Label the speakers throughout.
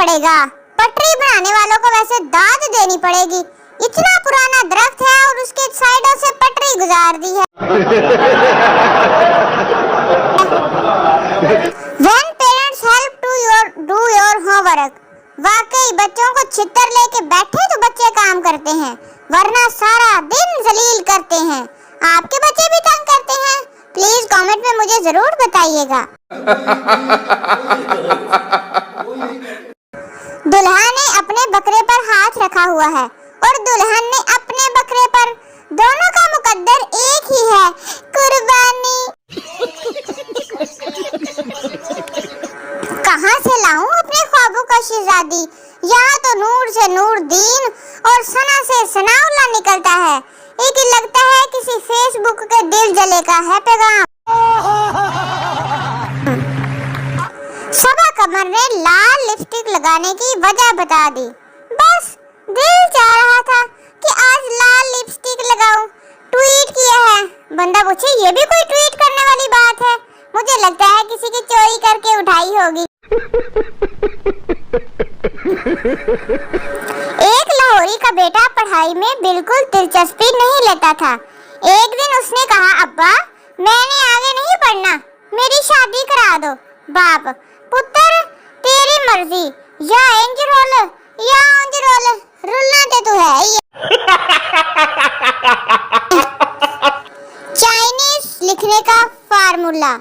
Speaker 1: पड़ेगा। पटरी बनाने वालों को वैसे दाद देनी पड़ेगी। इतना पुराना दरख्त है और उसके साइडों से पटरी गुजार दी है। When parents help to do your homework, वाकई बच्चों को छितर लेके बैठे तो बच्चे काम करते हैं, वरना सारा दिन जलील करते हैं। आपके बच्चे भी तंग करते हैं? प्लीज कमेंट में मुझे जरूर बताइएगा। दुल्हा ने अपने बकरे पर हाथ रखा हुआ है और दुल्हन ने अपने बकरे पर। दोनों का मुकद्दर एक ही है, कुर्बानी। कहाँ से लाऊं अपने ख्वाबों का शहजादी? यहाँ तो नूर से नूर दीन और सना से सनाउल्लाह निकलता है। एक ही लगता है किसी फेसबुक के दिल जले का है पैगाम। सबा कमर ने लाल लिपस्टिक लगाने की वजह बता दी। बस दिल चाह रहा था कि आज लाल लिपस्टिक लगाऊं। ट्वीट किया है। बंदा पूछे ये भी कोई ट्वीट करने वाली बात है? मुझे लगता है किसी की चोरी करके उठाई होगी। एक लाहौरी का बेटा पढ़ाई में बिल्कुल दिलचस्पी नहीं लेता था। एक दिन उसने कहा, अब्बा मैंने आगे नहीं पढ़ना, मेरी शादी करा दो। बाप, पुत्र तेरी मर्जी, या इंज रोल या उंज रोल, रुलना तो तू है ही। चाइनीज लिखने का फार्मूला।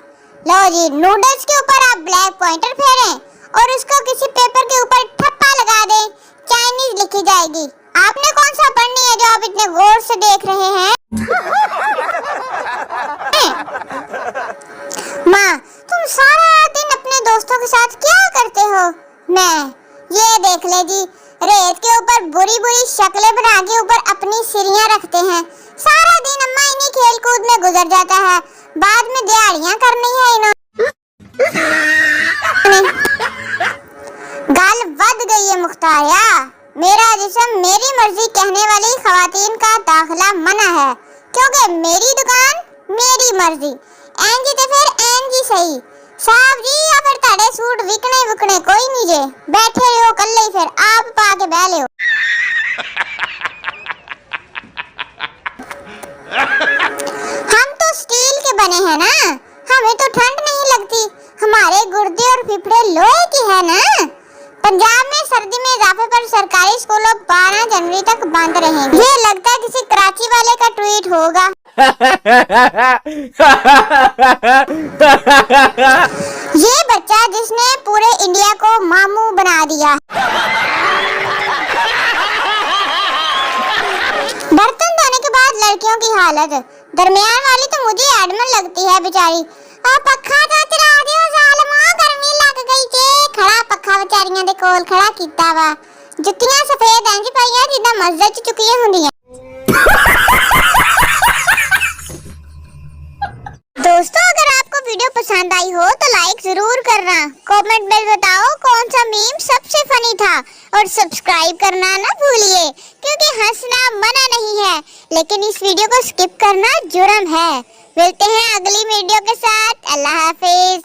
Speaker 1: लो जी, नूडल्स के ऊपर आप ब्लैक पॉइंटर फेरें और उसको किसी पेपर के ऊपर ठप्पा लगा दें, चाइनीज लिखी जाएगी। आपने कौन सा पढ़नी है जो आप इतने गौर से देख रहे हैं? माँ, तुम सारा दिन अपने दोस्तों के साथ क्या करते हो? मैं, ये देख ले जी, रेत के ऊपर बुरी बुरी शक्लें बना के ऊपर अपनी सिरियां रखते हैं। सारा दिन अम्मा इन्हीं खेल कूद में गुजर जाता है, बाद में दिहाड़ियां करनी है इन्होंने। गाल बद गई है मुख्तारिया। मेरा जिस्म मेरी मर्जी कहने वाली खवातीन का दाखिला मना है, क्योंकि मेरी दुकान मेरी मर्जी। एंजी तो फिर एंजी सही साहब जी, या फिर ताड़े सूट विकने विकने कोई नहीं जे, बैठे रहो कल ही फिर आप पाके बह लियो। हम तो स्टील के बने हैं ना, हमें तो ठंड नहीं लगती। हमारे गुर्दे और फेफड़े लोहे के हैं ना। पंजाब में सर्दी में इजाफे पर सरकारी स्कूलों 12 जनवरी तक बंद रहेंगे। ये लगता है किसी कराची वाले का ट्वीट होगा। ये बच्चा जिसने पूरे इंडिया को मामू बना दिया। बर्तन धोने के बाद लड़कियों की हालत, दरमियान वाली तो मुझे एडमन लगती है बेचारी। पक्खा तो चला दियो जालमा, गर्मी लग गई जे। खड़ा पक्खा बेचारियां दे कोल खड़ा कीता वा। जुत्तियां सफेद इंज पाईयां जिद्दां मस्जिद च चुकियां हुंदियां। दोस्तों, अगर आपको वीडियो पसंद आई हो तो लाइक जरूर करना। कमेंट में बताओ कौन सा मीम सबसे फनी था और सब्सक्राइब करना ना भूलिए, क्योंकि हंसना मना नहीं है, लेकिन इस वीडियो को स्किप करना जुर्म है। मिलते हैं अगली वीडियो के साथ। अल्लाह हाफिज।